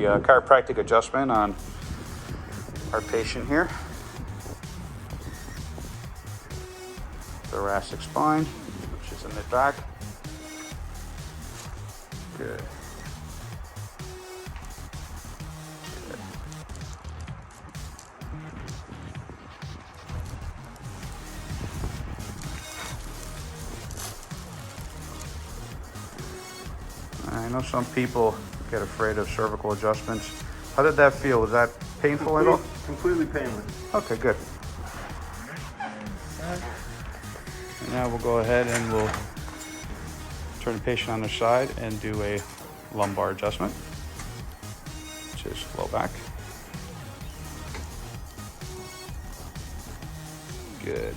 a chiropractic adjustment on our patient here. Thoracic spine, which is in the back. Good. I know some people get afraid of cervical adjustments. How did that feel? Was that painful at all? Completely painless. Okay, good. And now we'll go ahead and we'll turn the patient on their side and do a lumbar adjustment, which is low back. Good.